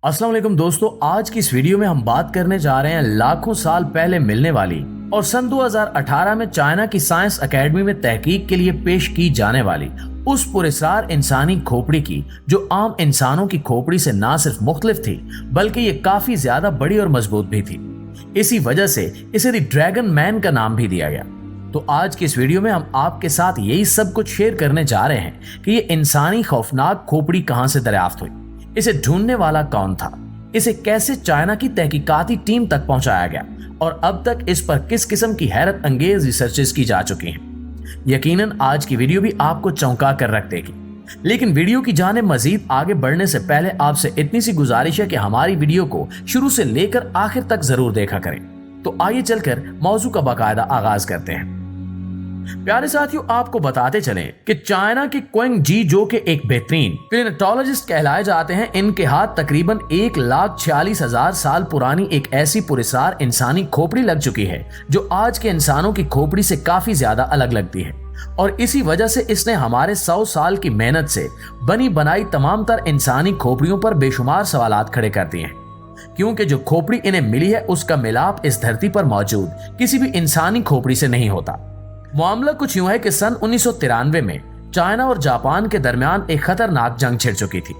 अस्सलाम वालेकुम दोस्तों, आज की इस वीडियो में हम बात करने जा रहे हैं लाखों साल पहले मिलने वाली और सन 2018 में चाइना की साइंस एकेडमी में तहकीक के लिए पेश की जाने वाली उस पुरस्कार इंसानी खोपड़ी की, जो आम इंसानों की खोपड़ी से ना सिर्फ मुख्तलिफ थी बल्कि ये काफी ज्यादा बड़ी और मजबूत भी थी। इसी वजह से इसे द ड्रैगन मैन का नाम भी दिया गया। तो आज की इस वीडियो में हम आपके साथ यही सब कुछ शेयर करने जा रहे हैं कि ये इंसानी खौफनाक खोपड़ी कहां से दरियाफ्त हुई, इसे ढूंढने वाला कौन था, इसे कैसे चाइना की तहकीकाती टीम तक पहुंचाया गया और अब तक इस पर किस किस्म की हैरत अंगेज रिसर्चेस की जा चुकी हैं। यकीनन आज की वीडियो भी आपको चौंका कर रख देगी। लेकिन वीडियो की जाने मजीद आगे बढ़ने से पहले आपसे इतनी सी गुजारिश है कि हमारी वीडियो को शुरू से लेकर आखिर तक जरूर देखा करें। तो आइए चलकर मौजू का बाकायदा आगाज करते हैं। प्यारे साथियों, आपको बताते चलें कि चाइना के क्वेंग जी, जो कि एक बेहतरीन प्लेनेटोलॉजिस्ट कहलाए जाते हैं, इनके हाथ तकरीबन 1,46,000 साल पुरानी एक ऐसी पुरस्कार इंसानी खोपड़ी लग चुकी है जो आज के इंसानों की खोपड़ी से काफी ज्यादा अलग लगती है। और इसी वजह से इसने हमारे 100 साल की मेहनत से बनी बनाई तमाम तर इंसानी खोपड़ियों पर बेशुमार सवालात खड़े कर दिए हैं, क्योंकि जो खोपड़ी इन्हें मिली है उसका मिलाप इस धरती पर मौजूद किसी भी इंसानी खोपड़ी से नहीं होता। मामला कुछ यूं है कि सन 1993 में चाइना और जापान के दरमियान एक खतरनाक जंग छिड़ चुकी थी।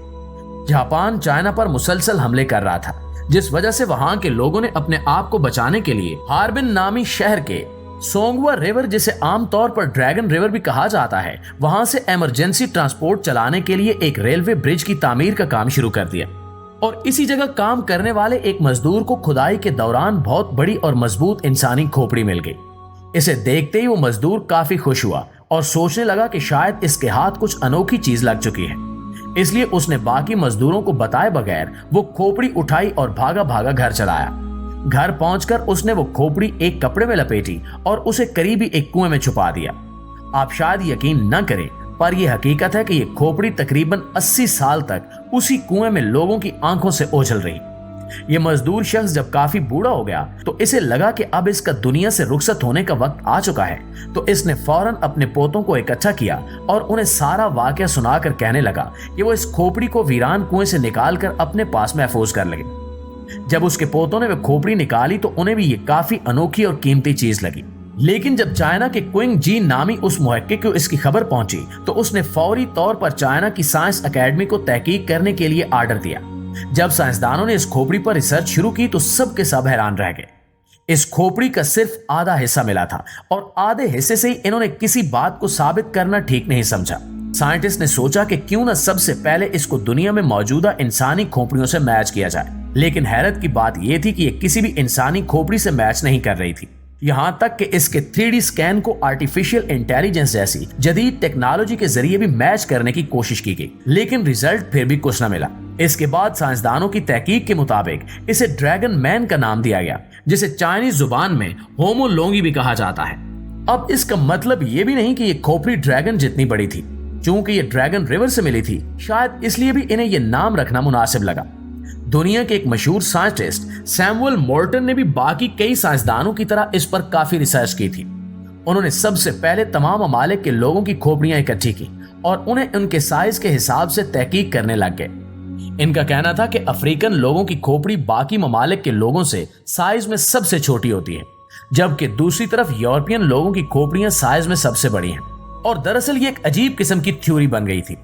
जापान चाइना पर मुसलसल हमले कर रहा था, जिस वजह से वहां के लोगों ने अपने आप को बचाने के लिए हार्बिन नामी शहर के सोंगवा रिवर, जिसे आमतौर पर ड्रैगन रिवर भी कहा जाता है, वहां से इमरजेंसी ट्रांसपोर्ट चलाने के लिए एक रेलवे ब्रिज की तामीर का काम शुरू कर दिया। और इसी जगह काम करने वाले एक मजदूर को खुदाई के दौरान बहुत बड़ी और मजबूत इंसानी खोपड़ी मिल गई। इसे देखते ही वो मजदूर काफी खुश हुआ और सोचने लगा कि शायद इसके हाथ कुछ अनोखी चीज लग चुकी है। इसलिए उसने बाकी मजदूरों को बताए बगैर वो खोपड़ी उठाई और भागा भागा घर चलाया। घर पहुंचकर उसने वो खोपड़ी एक कपड़े में लपेटी और उसे करीबी एक कुएं में छुपा दिया। आप शायद यकीन न करें, पर यह हकीकत है कि यह खोपड़ी तकरीबन 80 साल तक उसी कुएं में लोगों की आंखों से ओझल रही। ये मजदूर शख्स जब काफी बूढ़ा हो गया तो इसे लगा कि अब इसका दुनिया से रुखसत होने का वक्त आ चुका है। तो इसने फौरन अपने पोतों को इकट्ठा किया और उन्हें सारा वाकया सुनाकर कहने लगा कि वो इस खोपड़ी को वीरान कुएं से निकालकर अपने पास महफूज कर लगे। जब उसके पोतों ने वो खोपड़ी निकाली तो उन्हें भी ये काफी अनोखी और कीमती चीज लगी। लेकिन जब चाइना के क्वेंग जी नामी उस मुहक्किक को इसकी खबर पहुंची तो उसने फौरी तौर पर चाइना की साइंस एकेडमी को तहकीक करने के लिए आर्डर दिया। जब साइंसदानों ने इस खोपड़ी पर रिसर्च शुरू की तो सब के सब हैरान रह गए। इस खोपड़ी का सिर्फ आधा हिस्सा मिला था और आधे हिस्से से ही इन्होंने किसी बात को साबित करना ठीक नहीं समझा। साइंटिस्ट ने सोचा कि क्यों न सबसे पहले इसको दुनिया में मौजूदा इंसानी खोपड़ियों से मैच किया जाए। लेकिन हैरत की बात यह थी कि यह किसी भी इंसानी खोपड़ी से मैच नहीं कर रही थी। यहां तक कि इसके 3D स्कैन को आर्टिफिशियल इंटेलिजेंस जैसी जदीद टेक्नोलॉजी के जरिए भी मैच करने की कोशिश की गई, लेकिन रिजल्ट फिर भी कुछ न मिला। इसके बाद साइंसदानों की तहकीक के मुताबिक इसे ड्रैगन मैन का नाम दिया गया, जिसे चाइनीज जुबान में होमो लोंगी भी कहा जाता है। अब इसका मतलब ये भी नहीं कि ये खोपड़ी ड्रैगन जितनी बड़ी थी। चूंकि ये ड्रैगन रिवर से मिली थी, शायद इसलिए भी इन्हें यह नाम रखना मुनासिब लगा। दुनिया के एक मशहूर साइंटिस्ट सैमुअल मोर्टन ने भी बाकी कई साइंसदानों की तरह इस पर काफी रिसर्च की थी। उन्होंने सबसे पहले तमाम ममालिक के लोगों की खोपड़ियां इकट्ठी की और उन्हें उनके साइज के हिसाब से तहकीक करने लग गए। इनका कहना था कि अफ्रीकन लोगों की खोपड़ी बाकी ममालिक के लोगों से साइज में सबसे छोटी होती है, जबकि दूसरी तरफ यूरोपियन लोगों की खोपड़ियां साइज में सबसे बड़ी हैं। और दरअसल ये एक अजीब किस्म की थ्योरी बन गई थी।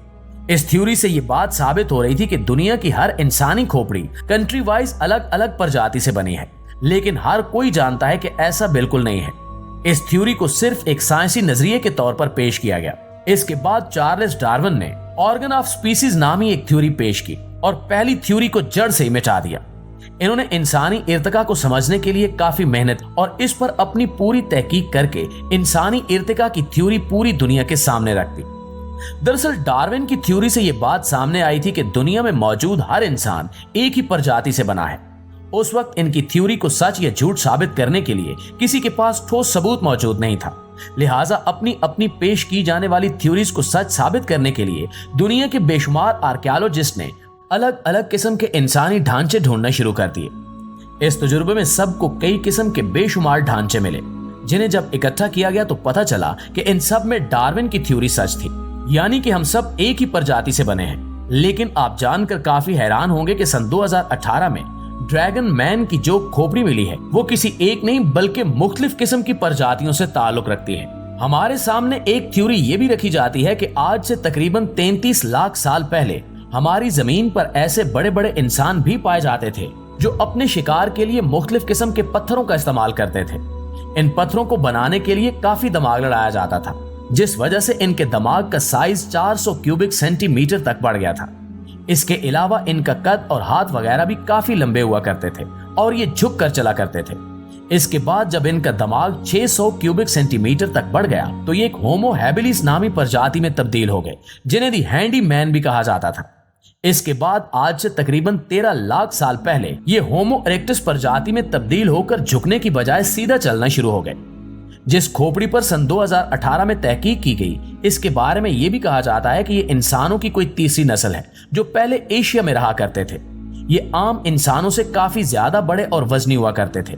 इस थ्योरी से ये बात साबित हो रही थी कि दुनिया की हर इंसानी खोपड़ी कंट्री वाइज अलग अलग प्रजाति से बनी है, लेकिन हर कोई जानता है कि ऐसा बिल्कुल नहीं है। इस थ्योरी को सिर्फ एक साइंसी नजरिए के तौर पर पेश किया गया। इसके बाद चार्ल्स डार्विन ने ऑर्गन ऑफ स्पीसीज नामी एक थ्योरी पेश की और पहली थ्योरी को जड़ से ही मिटा दिया। इन्होंने इंसानी इर्तिका को समझने के लिए काफी मेहनत और इस पर अपनी पूरी तहकीक करके इंसानी इर्तिका की थ्योरी पूरी दुनिया के सामने रख दी। दरअसल डार्विन की थ्योरी से यह बात सामने आई थी कि दुनिया में मौजूद हर इंसान एक ही प्रजाति से बना है। उस वक्त इनकी थ्योरी को सच या झूठ साबित करने के लिए किसी के पास ठोस सबूत मौजूद नहीं था। लिहाजा अपनी अपनी पेश की जाने वाली थ्योरीज को सच साबित करने के लिए दुनिया के बेशुमार आर्कियोलॉजिस्ट ने अलग अलग किस्म के इंसानी ढांचे ढूंढना शुरू कर दिए। इस तजुर्बे में सबको कई किस्म के बेशुमार ढांचे मिले, जिन्हें जब इकट्ठा किया गया तो पता चला कि इन सब में डार्विन की थ्योरी सच थी, यानी कि हम सब एक ही प्रजाति से बने हैं। लेकिन आप जानकर काफी हैरान होंगे कि सन 2018 में ड्रैगन मैन की जो खोपड़ी मिली है वो किसी एक नहीं बल्कि मुख्तलिफ किस्म की प्रजातियों से ताल्लुक रखती है। हमारे सामने एक थ्योरी ये भी रखी जाती है कि आज से तकरीबन 33 लाख साल पहले हमारी जमीन पर ऐसे बड़े बड़े इंसान भी पाए जाते थे जो अपने शिकार के लिए मुख्तलिफ किस्म के पत्थरों का इस्तेमाल करते थे। इन पत्थरों को बनाने के लिए काफी दिमाग लड़ाया जाता था, जिस वजह से इनके दिमाग का साइज 400 क्यूबिक सेंटीमीटर तक बढ़ गया था। इसके अलावा इनका कद और हाथ वगैरह भी काफी लंबे हुआ करते थे और ये झुक कर चला करते थे। इसके बाद जब इनका दिमाग 600 क्यूबिक सेंटीमीटर तक बढ़ गया तो ये एक होमो हैबिलिस नामी प्रजाति में तब्दील हो गए, जिन्हें दी हैंडी मैन भी कहा जाता था। इसके बाद आज से तकरीबन 13 लाख साल पहले ये होमो इरेक्टस प्रजाति में तब्दील होकर झुकने की बजाय सीधा चलना शुरू हो गए। जिस खोपड़ी पर सन 2018 में तहकीक की गई, इसके बारे में यह भी कहा जाता है कि ये इंसानों की कोई तीसरी नस्ल है जो पहले एशिया में रहा करते थे। ये आम इंसानों से काफी ज्यादा बड़े और वजनी हुआ करते थे।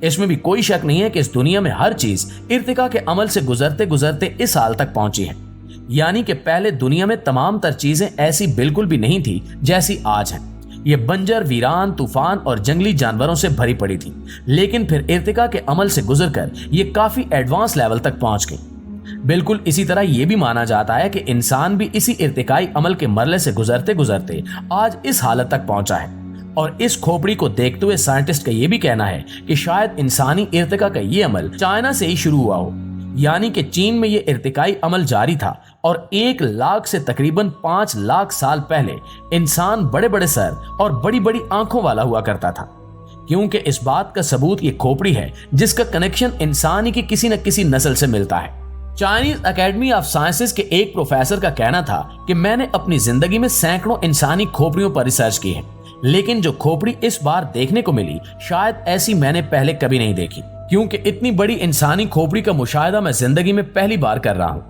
इसमें भी कोई शक नहीं है कि इस दुनिया में हर चीज इर्तिका के अमल से गुजरते गुजरते इस हाल तक पहुंची है। यानी कि पहले दुनिया में तमाम तर चीजें ऐसी बिल्कुल भी नहीं थी जैसी आज है। ये बंजर, वीरान, तूफान और जंगली जानवरों से भरी पड़ी थी, लेकिन फिर इर्तिका के अमल से गुजरकर ये काफी एडवांस लेवल तक पहुंच गई। बिल्कुल इसी तरह यह भी माना जाता है कि इंसान भी इसी इर्तिकाई अमल के मरले से गुजरते गुजरते आज इस हालत तक पहुंचा है। और इस खोपड़ी को देखते हुए साइंटिस्ट का यह भी कहना है कि शायद इंसानी इर्तिका का ये अमल चाइना से ही शुरू हुआ हो। यानी कि चीन में ये इर्तिकाई अमल जारी था और 1 लाख से तकरीबन 5 लाख साल पहले इंसान बड़े बड़े सर और बड़ी बड़ी आंखों वाला हुआ करता था। क्योंकि इस बात का सबूत ये खोपड़ी है जिसका कनेक्शन इंसानी की किसी न किसी नस्ल से मिलता है। चाइनीज एकेडमी ऑफ साइंसेज के एक प्रोफेसर का कहना था कि मैंने अपनी जिंदगी में सैकड़ों इंसानी खोपड़ियों पर रिसर्च की है, लेकिन जो खोपड़ी इस बार देखने को मिली शायद ऐसी मैंने पहले कभी नहीं देखी, क्योंकि इतनी बड़ी इंसानी खोपड़ी का मुशाहिदा मैं जिंदगी में पहली बार कर रहा हूं।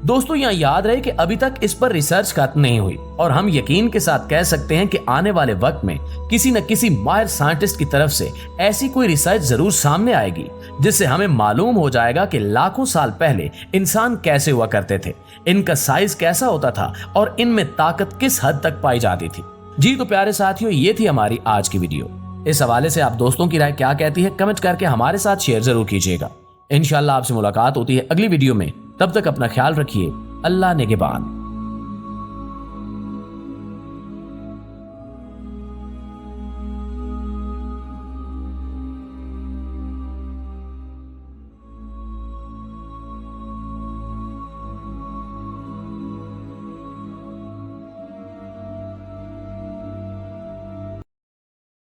दोस्तों, यहाँ याद रहे कि अभी तक इस पर रिसर्च खत्म नहीं हुई और हम यकीन के साथ कह सकते हैं कि आने वाले वक्त में किसी न किसी माहिर साइंटिस्ट की तरफ से ऐसी कोई रिसर्च जरूर सामने आएगी जिससे हमें मालूम हो जाएगा कि लाखों साल पहले इंसान कैसे हुआ करते थे, इनका साइज कैसा होता था और इनमें ताकत किस हद तक पाई जाती थी। जी तो प्यारे साथियों, ये थी हमारी आज की वीडियो। इस हवाले से आप दोस्तों की राय क्या कहती है कमेंट करके हमारे साथ शेयर जरूर कीजिएगा। इंशाल्लाह आपसे मुलाकात होती है अगली वीडियो में। तब तक अपना ख्याल रखिए। अल्लाह निगहबान।